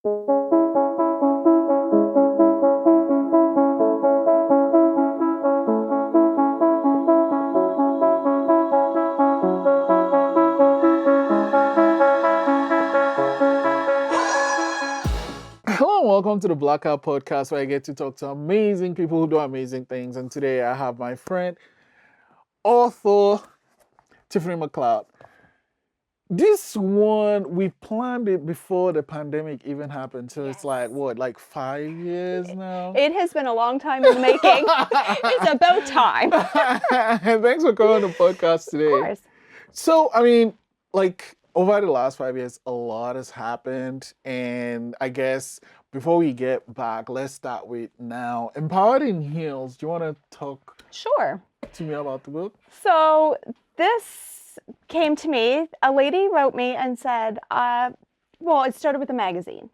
Hello and welcome to the Blackout podcast where I get to talk to amazing people who do amazing things. And today I have my friend, author Tiffany McLeod. This one, we planned it before the pandemic even happened. So it's like, like 5 years now? It has been a long time in the making. It's about time. And thanks for coming on the podcast today. Of course. So, I mean, like over the last 5 years, a lot has happened. And I guess before we get back, let's start with now. Empowered in Heels. Do you want to talk Sure. to me about the book? So this came to me. A lady wrote me and said, it started with a magazine.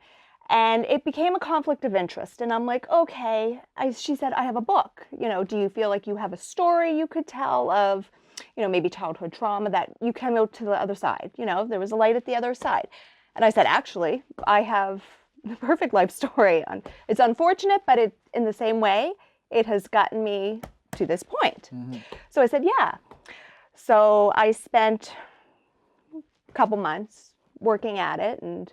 And it became a conflict of interest. And I'm like, okay. She said, I have a book. Do you feel like you have a story you could tell of, maybe childhood trauma that you came out to the other side? There was a light at the other side. And I said, actually, I have the perfect life story. It's unfortunate, but in the same way, it has gotten me to this point. Mm-hmm. So I said, yeah. So I spent a couple months working at it. And,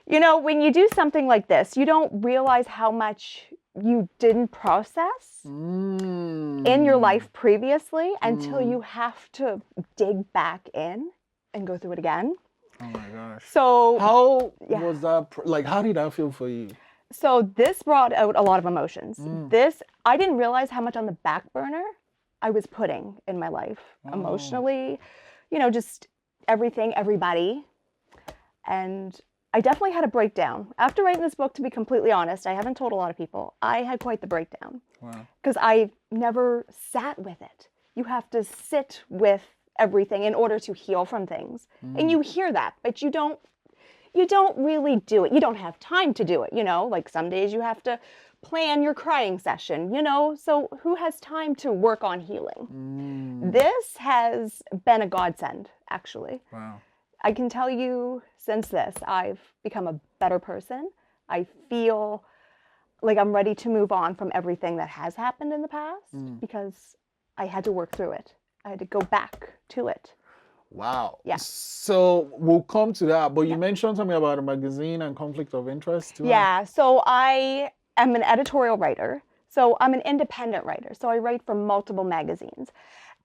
when you do something like this, you don't realize how much you didn't process in your life previously until you have to dig back in and go through it again. Oh my gosh. So how was that, how did that feel for you? So this brought out a lot of emotions. I didn't realize how much on the back burner I was putting in my life emotionally, just everything, everybody. And I definitely had a breakdown. After writing this book, to be completely honest, I haven't told a lot of people, I had quite the breakdown. Wow. Because I never sat with it. You have to sit with everything in order to heal from things. And you hear that, but you don't really do it. You don't have time to do it, like some days you have to plan your crying session, so who has time to work on healing? This has been a godsend, actually. Wow. I can tell you since this, I've become a better person. I feel like I'm ready to move on from everything that has happened in the past because I had to work through it. I had to go back to it. Wow. Yeah. So we'll come to that, but you mentioned something about a magazine and conflict of interest too. Yeah. So I am an editorial writer. So I'm an independent writer. So I write for multiple magazines.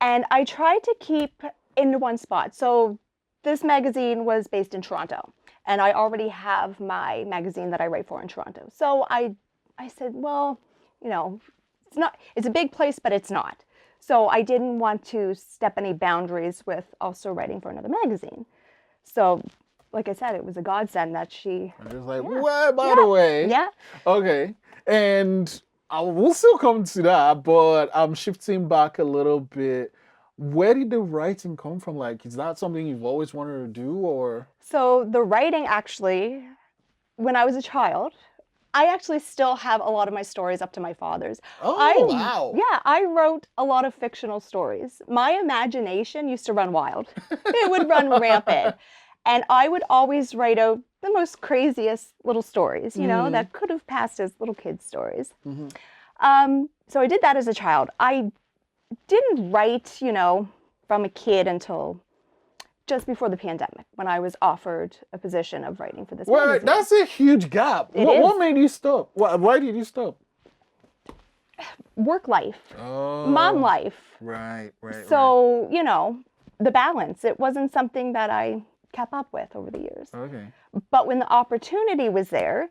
And I try to keep in one spot. So this magazine was based in Toronto. And I already have my magazine that I write for in Toronto. So I said, well, it's a big place, but it's not. So I didn't want to step any boundaries with also writing for another magazine. So, like I said, it was a godsend that she... I was like, well, by the way. Yeah. Okay. And we'll still come to that, but I'm shifting back a little bit. Where did the writing come from? Is that something you've always wanted to do, or? So the writing, actually, when I was a child... I actually still have a lot of my stories up to my father's. Oh, wow. Yeah, I wrote a lot of fictional stories. My imagination used to run wild. It would run rampant. And I would always write out the most craziest little stories, that could have passed as little kids' stories. Mm-hmm. So I did that as a child. I didn't write, from a kid until just before the pandemic, when I was offered a position of writing for this magazine. Well, that's a huge gap. What made you stop? Why did you stop? Work life, mom life. Right. So, the balance, it wasn't something that I kept up with over the years. Okay. But when the opportunity was there,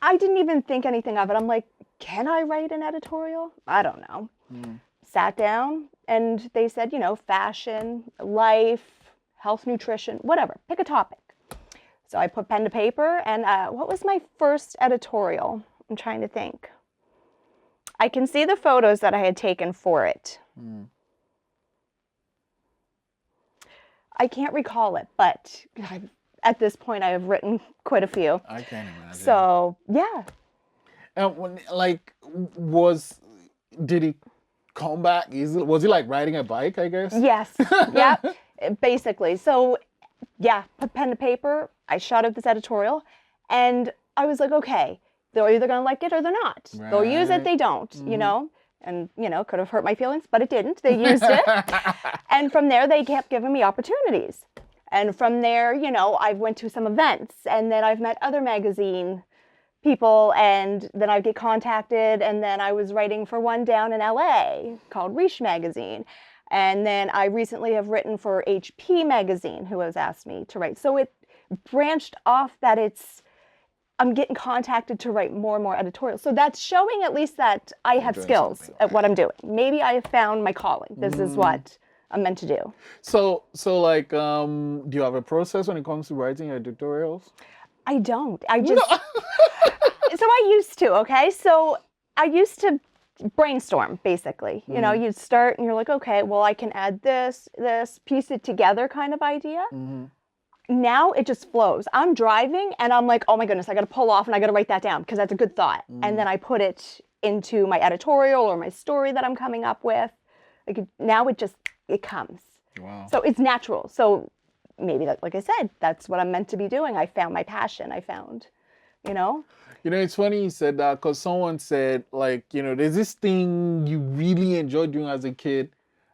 I didn't even think anything of it. I'm like, can I write an editorial? I don't know. Sat down and they said, fashion, life, health, nutrition, whatever, pick a topic. So I put pen to paper, and what was my first editorial? I'm trying to think. I can see the photos that I had taken for it. I can't recall it, but at this point I have written quite a few. I can't imagine. So, yeah. And did it come back easily? Was it like riding a bike, I guess? Yes. Yep. Basically. So, yeah, put pen to paper. I shot out this editorial, And I was like, okay, they're either going to like it or they're not. They'll use it, they don't, And, could have hurt my feelings, but it didn't. They used it. And from there, they kept giving me opportunities. And from there, I went to some events, and then I've met other magazine people, and then I get contacted, and then I was writing for one down in LA called Reach Magazine. And then I recently have written for HP Magazine, who has asked me to write. So it branched off that I'm getting contacted to write more and more editorials. So that's showing at least that I have skills at what I'm doing. Maybe I have found my calling. This is what I'm meant to do. So like, do you have a process when it comes to writing editorials? I don't. I just... So I used to, okay? So I used to brainstorm, basically. You'd start and you're like, okay, well, I can add this, piece it together kind of idea. Now it just flows. I'm driving and I'm like, oh my goodness, I got to pull off and I got to write that down because that's a good thought. And then I put it into my editorial or my story that I'm coming up with. Now it comes. Wow. So it's natural. So maybe that, like I said, that's what I'm meant to be doing. I found my passion. It's funny you said that because someone said, like, there's this thing you really enjoyed doing as a kid.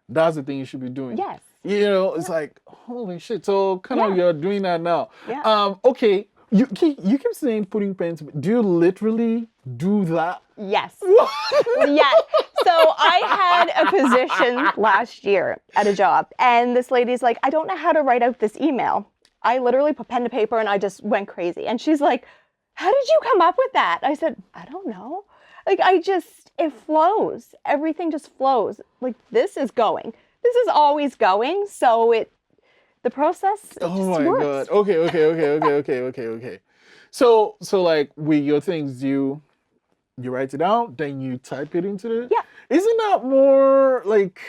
That's the thing you should be doing. Yes. It's like, holy shit. So kind of you're doing that now. Yeah. Okay. You keep saying putting pens. Do you literally do that? Yes. Yes. So I had a position last year at a job, and this lady's like, I don't know how to write out this email. I literally put pen to paper and I just went crazy. And she's like, how did you come up with that? I said, I don't know. Like, it flows. Everything just flows. Like, this is going. This is always going. So the process Oh just my works. God. Okay. So like with your things, you write it out, then you type it into it? Yeah. Isn't that more like,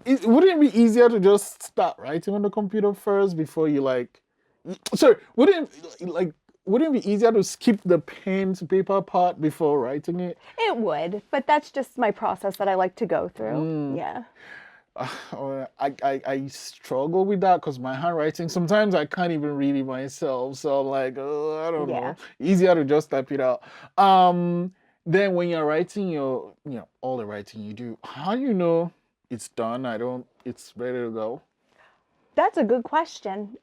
wouldn't it be easier to just start writing on the computer first before you wouldn't it be easier to skip the pen to paper part before writing it? It would, but that's just my process that I like to go through. Yeah. I struggle with that because my handwriting, sometimes I can't even read it myself. So I'm like, oh, I don't know. Easier to just type it out. Then when you're writing all the writing you do, how do you know it's done? It's ready to go? That's a good question.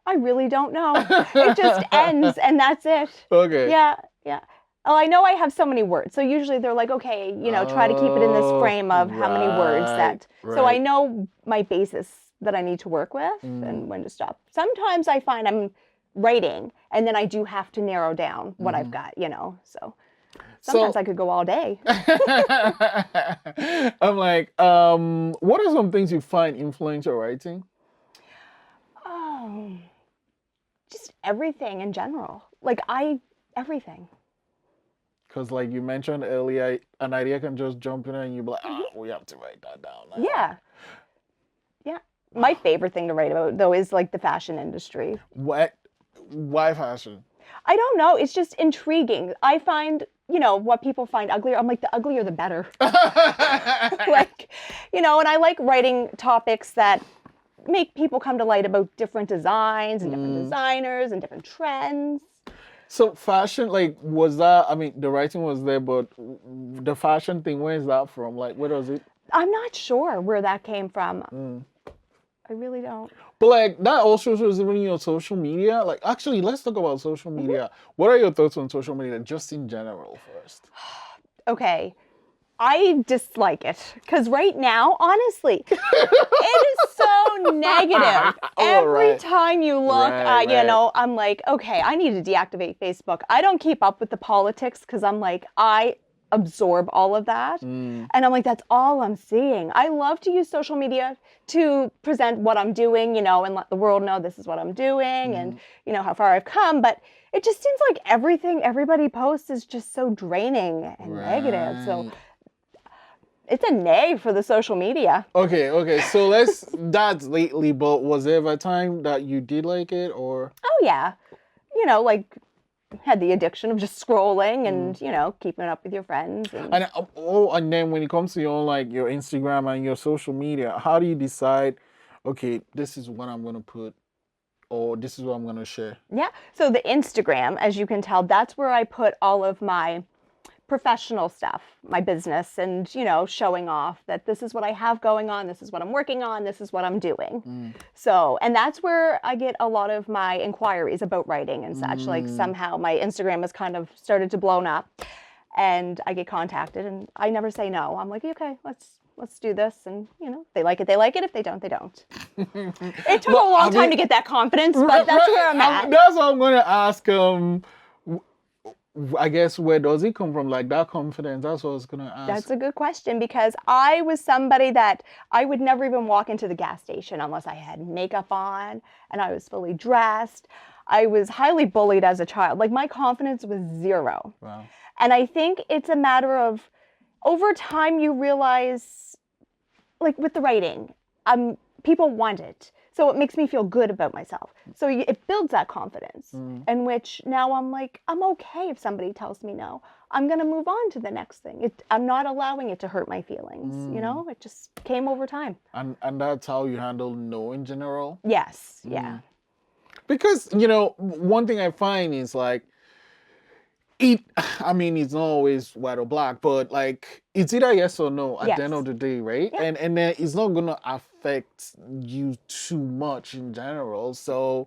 I really don't know. It just ends and that's it. Okay. Yeah. Oh, I know I have so many words. So usually they're like, okay, try to keep it in this frame of how many words that. Right. So I know my basis that I need to work with and when to stop. Sometimes I find I'm writing and then I do have to narrow down what I've got, So sometimes I could go all day. I'm like, what are some things you find influence your writing? Oh, just everything in general. Everything. Because like you mentioned earlier, an idea can just jump in and you'll be like, we have to write that down now. Yeah. My favorite thing to write about, though, is like the fashion industry. What? Why fashion? I don't know. It's just intriguing. I find, what people find uglier. I'm like, the uglier, the better. And I like writing topics that make people come to light about different designs and different designers and different trends. So fashion, like, was that, the writing was there, but the fashion thing, where is that from? Like, where does it? I'm not sure where that came from. I really don't. But like, that also shows even your social media. Like, actually, let's talk about social media. What are your thoughts on social media, just in general first? Okay. I dislike it because right now, honestly, it is so negative. Every time you look, I'm like, okay, I need to deactivate Facebook. I don't keep up with the politics because I'm like, I absorb all of that. And I'm like, that's all I'm seeing. I love to use social media to present what I'm doing, and let the world know this is what I'm doing and, how far I've come. But it just seems like everything everybody posts is just so draining and negative. So it's a nay for the social media. Okay. So that's lately, but was there ever a time that you did like it or? Oh, yeah. Had the addiction of just scrolling and, keeping up with your friends. And then when it comes to your Instagram and your social media, how do you decide, okay, this is what I'm going to put or this is what I'm going to share? Yeah. So the Instagram, as you can tell, that's where I put all of my professional stuff, my business, and, showing off that this is what I have going on, this is what I'm working on, this is what I'm doing. So, and that's where I get a lot of my inquiries about writing and such. Like somehow my Instagram has kind of started to blow up and I get contacted and I never say no. I'm like, okay, let's do this. And, if they like it, they like it. If they don't, they don't. It took a long time to get that confidence, but that's where I'm at. That's what I'm going to ask. I guess, where does it come from? Like that confidence? That's what I was going to ask. That's a good question, because I was somebody that I would never even walk into the gas station unless I had makeup on and I was fully dressed. I was highly bullied as a child. Like my confidence was zero. Wow. And I think it's a matter of, over time you realize, like with the writing, people want it. So it makes me feel good about myself. So it builds that confidence, in which now I'm like, I'm okay if somebody tells me no. I'm going to move on to the next thing. I'm not allowing it to hurt my feelings. It just came over time. And that's how you handle no in general? Yes. Yeah. Because, one thing I find is like, it's not always white or black, but like it's either yes or no at the end of the day, right? Yeah. And then it's not gonna affect you too much in general. So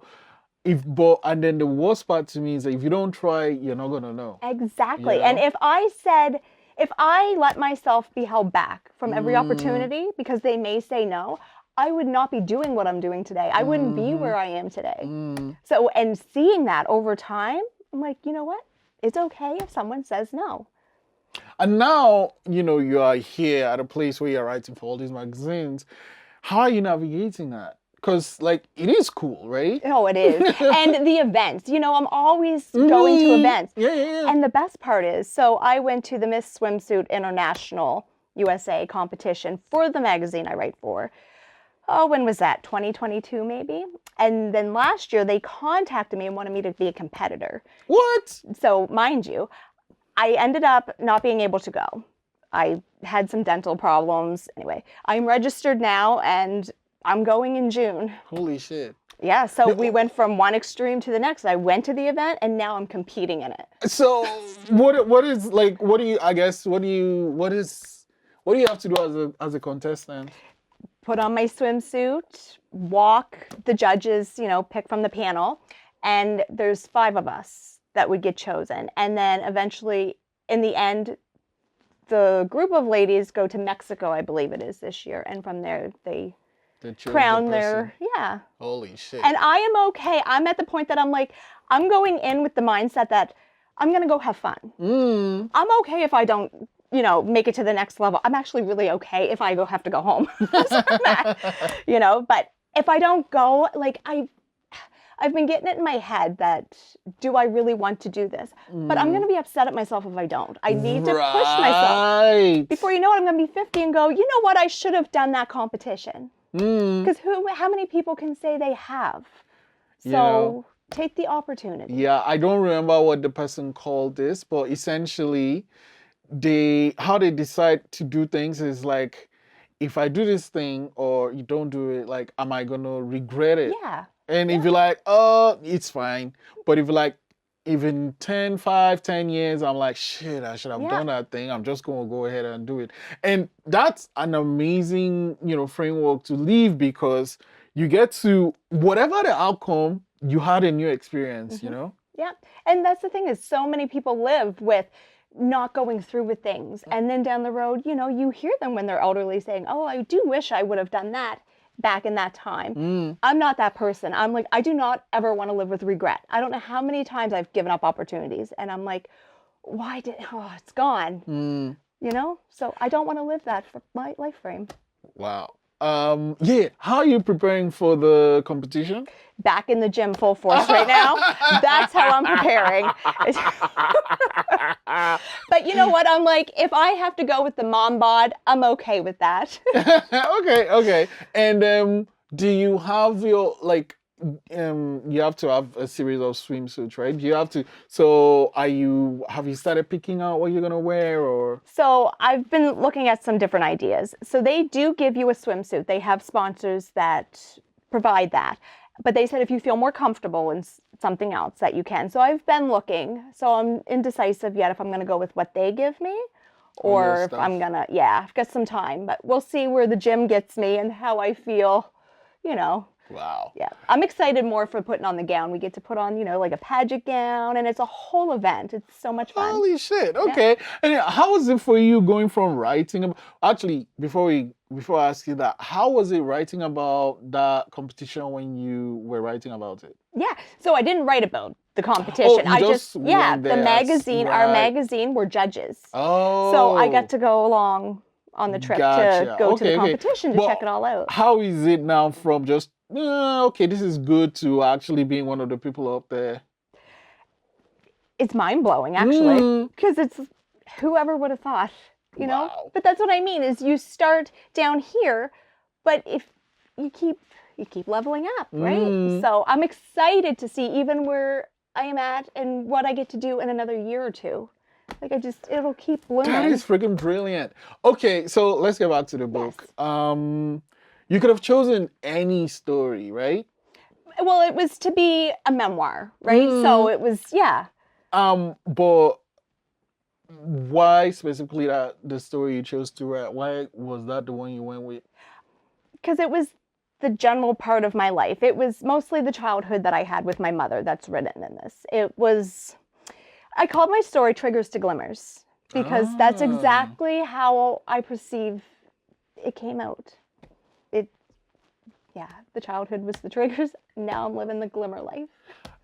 and then the worst part to me is that if you don't try, you're not gonna know. Exactly. And if I let myself be held back from every opportunity because they may say no, I would not be doing what I'm doing today. I wouldn't be where I am today. So, and seeing that over time, I'm like, you know what? It's okay if someone says no. And now, you are here at a place where you're writing for all these magazines. How are you navigating that? Because, like, it is cool, right? Oh, it is. And the events, I'm always going to events. Yeah. And the best part is, so I went to the Miss Swimsuit International USA competition for the magazine I write for. Oh, when was that? 2022 maybe? And then last year they contacted me and wanted me to be a competitor. What? So mind you, I ended up not being able to go. I had some dental problems. Anyway, I'm registered now and I'm going in June. Holy shit. Yeah, so we went from one extreme to the next. I went to the event and now I'm competing in it. So what do you have to do as a contestant? Put on my swimsuit, walk, the judges, pick from the panel, and there's 5 of us that would get chosen. And then eventually, in the end, the group of ladies go to Mexico, I believe it is this year, and from there they crown their, yeah. Holy shit. And I am okay. I'm at the point that I'm like, I'm going in with the mindset that I'm going to go have fun. I'm okay if I don't make it to the next level. I'm actually really okay if I have to go home. But if I don't go, like I've been getting it in my head that, do I really want to do this? But I'm going to be upset at myself if I don't. I need to push myself. Before you know it, I'm going to be 50 and go, you know what? I should have done that competition. Because how many people can say they have? So take the opportunity. Yeah, I don't remember what the person called this, but essentially, how they decide to do things is like, if I do this thing or you don't do it, like, am I gonna regret it? Yeah. And if you're like, it's fine. But if you're like, even 10 years, I'm like, shit, I should have done that thing. I'm just gonna go ahead and do it. And that's an amazing, framework to leave, because you get to, whatever the outcome, you had a new experience, Yeah. And that's the thing, is so many people live with not going through with things. And then down the road, you hear them when they're elderly saying, oh, I do wish I would have done that back in that time. I'm not that person. I'm like, I do not ever want to live with regret. I don't know how many times I've given up opportunities and I'm like, it's gone. So I don't want to live that for my life frame. Wow. How are you preparing for the competition? Back in the gym full force right now. That's how I'm preparing. But you know what? I'm like, if I have to go with the mom bod, I'm okay with that. Okay. And do you have your, you have to have a series of swimsuits, right? You have to. So have you started picking out what you're gonna wear, or? So I've been looking at some different ideas. So they do give you a swimsuit. They have sponsors that provide that. But they said if you feel more comfortable in something else that you can. So I've been looking. So I'm indecisive yet if I'm going to go with what they give me or if I'm going to, I've got some time. But we'll see where the gym gets me and how I feel, you know. Wow. Yeah. I'm excited more for putting on the gown. We get to put on, like a pageant gown, and it's a whole event. It's so much fun. Holy shit. Okay. Yeah. And how was it for you going from writing? Actually, before I ask you that, how was it writing about that competition when you were writing about it? Yeah. So I didn't write about the competition. I just the magazine, our magazine were judges. Oh. So I got to go along on the trip to go to the competition to check it all out. How is it now from just this is good to actually being one of the people up there? It's mind-blowing, actually, because it's whoever would have thought, you know? But that's what I mean, is you start down here, but if you keep leveling up, right? So I'm excited to see even where I am at and what I get to do in another year or two. Like it'll keep blooming. That is freaking brilliant. Okay, so let's get back to the book. Yes. You could have chosen any story, right? Well, it was to be a memoir, right? So it was, but why specifically the story you chose to write? Why was that the one you went with? Because it was the general part of my life. It was mostly the childhood that I had with my mother that's written in this. I called my story Triggers to Glimmers because that's exactly how I perceive it came out. The childhood was the triggers. Now I'm living the glimmer life.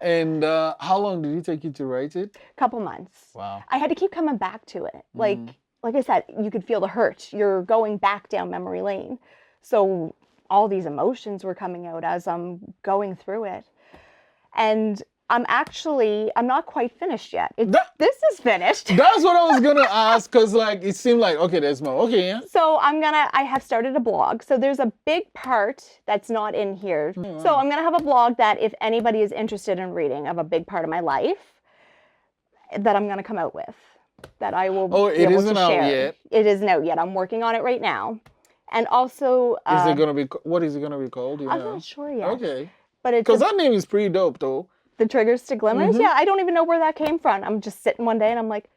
And how long did it take you to write it? A couple months. Wow. I had to keep coming back to it. Like I said, you could feel the hurt. You're going back down memory lane. So all these emotions were coming out as I'm going through it. And I'm not quite finished yet. This is finished. That's what I was going to ask, because it seemed like, okay, there's more. Okay, yeah. So I have started a blog. So there's a big part that's not in here. So I'm going to have a blog that if anybody is interested in reading of a big part of my life, that I'm going to come out with, that I will be able to share. Out yet? It isn't out yet. I'm working on it right now. And also... what is it going to be called? I'm not sure yet. Okay. Because that name is pretty dope, though. The Triggers to Glimmers? Yeah, I don't even know where that came from. I'm just sitting one day and I'm like,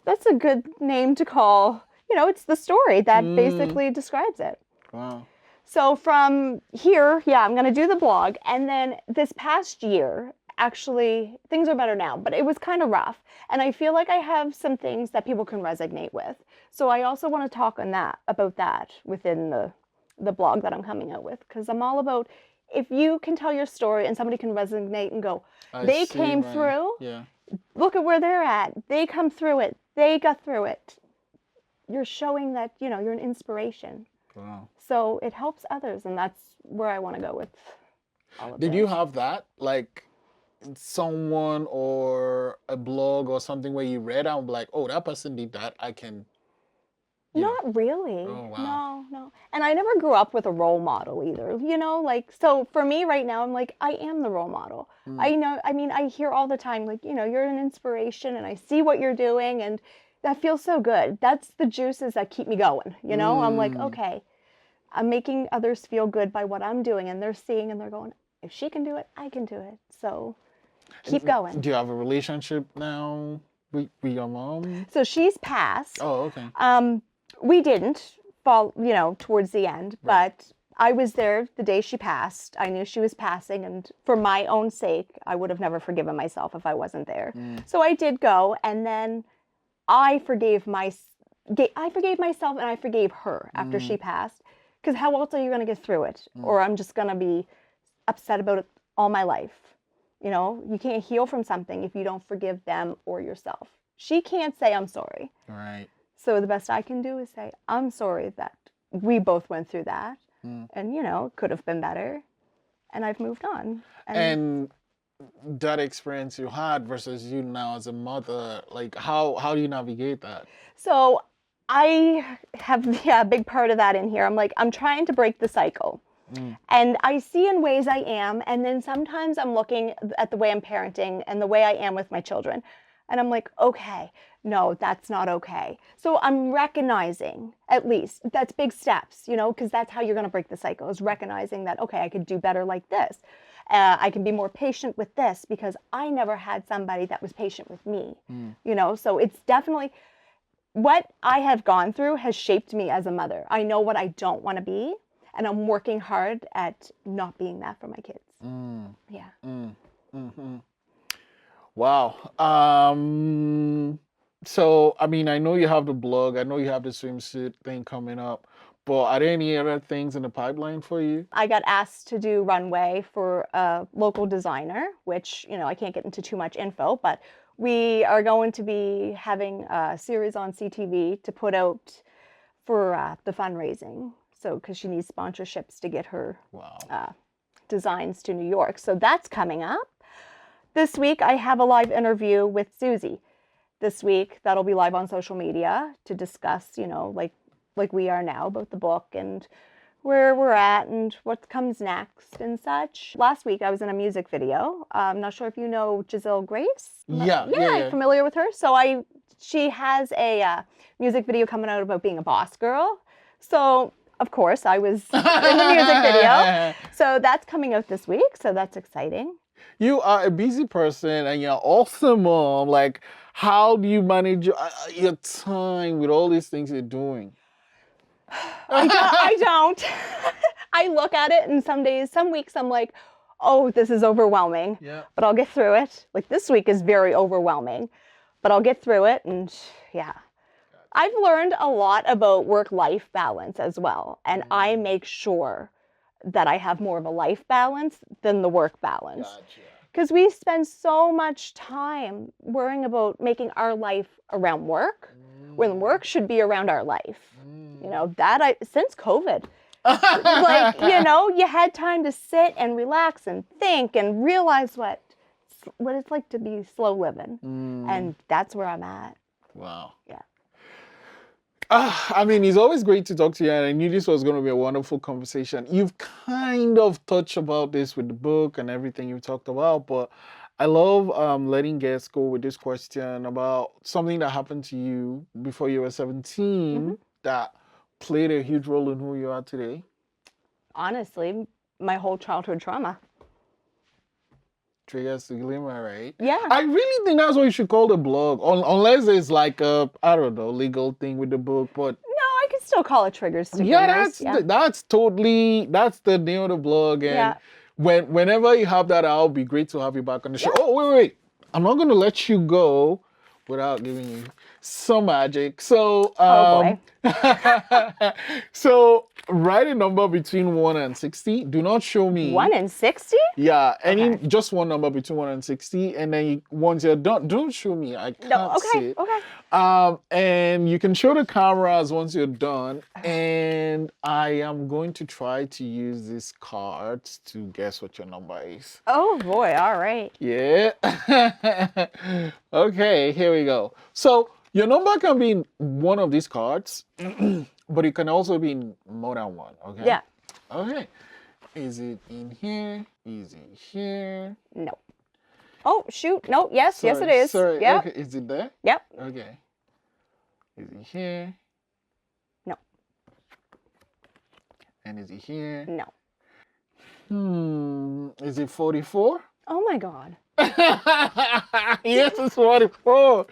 that's a good name to call. It's the story that basically describes it. Wow. So from here, I'm going to do the blog. And then this past year, actually, things are better now, but it was kind of rough. And I feel like I have some things that people can resonate with. So I also want to talk about that within the blog that I'm coming out with, because I'm all about... If you can tell your story and somebody can resonate and go, they came through, look at where they're at. They come through it. They got through it. You're showing that, you're an inspiration. Wow. So it helps others, and that's where I want to go with all of this. Did you have that? Like someone or a blog or something where you read and like, oh, that person did that, I can... Not really. Oh, wow. No. And I never grew up with a role model either, so for me right now, I'm like, I am the role model. I hear all the time, like, you're an inspiration and I see what you're doing and that feels so good. That's the juices that keep me going, I'm like, okay, I'm making others feel good by what I'm doing and they're seeing and they're going, if she can do it, I can do it. So keep going. Do you have a relationship now with your mom? So she's passed. Oh, okay. We didn't fall, towards the end, but I was there the day she passed. I knew she was passing, and for my own sake, I would have never forgiven myself if I wasn't there. So I did go, and then I forgave myself and I forgave her after she passed, because how else are you going to get through it? Or I'm just going to be upset about it all my life. You can't heal from something if you don't forgive them or yourself. She can't say, I'm sorry. Right. So the best I can do is say, I'm sorry that we both went through that. And, it could have been better. And I've moved on. And that experience you had versus you now as a mother, like how do you navigate that? So I have a big part of that in here. I'm trying to break the cycle. And I see in ways I am. And then sometimes I'm looking at the way I'm parenting and the way I am with my children. And I'm like, okay, no, that's not okay. So I'm recognizing, at least, that's big steps, you know, because that's how you're going to break the cycle, is recognizing that, okay, I could do better like this. I can be more patient with this because I never had somebody that was patient with me, you know. So it's definitely what I have gone through has shaped me as a mother. I know what I don't want to be, and I'm working hard at not being that for my kids. Yeah. Mm-hmm. Wow. So, I mean, I know you have the blog. I know you have the swimsuit thing coming up. But are there any other things in the pipeline for you? I got asked to do runway for a local designer, which, you know, I can't get into too much info, but we are going to be having a series on CTV to put out for the fundraising. So, because she needs sponsorships to get her designs to New York. So that's coming up. This week, I have a live interview with Susie. This week, that'll be live on social media to discuss, you know, like we are now, about the book and where we're at and what comes next and such. Last week, I was in a music video. I'm not sure if you know Giselle Grace. Yeah. I'm familiar with her. So she has a music video coming out about being a boss girl. So, of course, I was in the music video. So that's coming out this week. So that's exciting. You are a busy person and you're also mom. Like, how do you manage your time with all these things you're doing? I don't. I look at it and some weeks I'm like, oh, this is overwhelming. Yeah. But I'll get through it. Like this week is very overwhelming, but I'll get through it and yeah. I've learned a lot about work-life balance as well. And I make sure that I have more of a life balance than the work balance. Gotcha. Because we spend so much time worrying about making our life around work, when work should be around our life. You know, since COVID, like, you know, you had time to sit and relax and think and realize what it's like to be slow living. And that's where I'm at. Wow. Yeah. I mean, it's always great to talk to you, and I knew this was going to be a wonderful conversation. You've kind of touched about this with the book and everything you've talked about, but I love letting guests go with this question about something that happened to you before you were 17 that played a huge role in who you are today. Honestly, my whole childhood trauma. Triggers to Glimmer, right? Yeah. I really think that's what you should call the blog, unless it's like a, I don't know, legal thing with the book, but... No, I can still call it Triggers to Yeah, Glimmers. that's the name of the blog, and whenever you have that, I'll be great to have you back on the show. Oh, wait. I'm not going to let you go without giving you some magic. So, oh boy. So write a number between 1 and 60. Do not show me 1 and 60? Yeah, just one number between 1 and 60, and then once you're done, don't show me. I can't see it. Okay. And you can show the cameras once you're done. And I am going to try to use these cards to guess what your number is. Oh boy, all right. Yeah. Okay, here we go. So your number can be in one of these cards, but it can also be in more than one, okay? Yeah. Okay. Is it in here? Is it here? No. Oh, shoot. No, yes, it is. Sorry. Yep. Okay. Is it there? Yep. Okay. Is it here? No. And is it here? No. Is it 44? Oh my God. Yes, it's 44.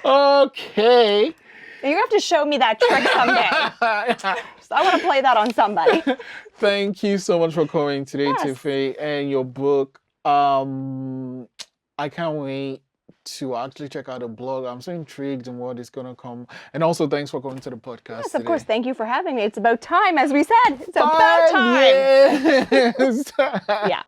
Okay. You have to show me that trick someday. So I want to play that on somebody. Thank you so much for coming today, Yes. Tiffany, and your book. I can't wait to actually check out the blog. I'm so intrigued in what is going to come. And also, thanks for coming to the podcast Yes, of course. Thank you for having me. It's about time, as we said. It's about time. Yes. Yeah.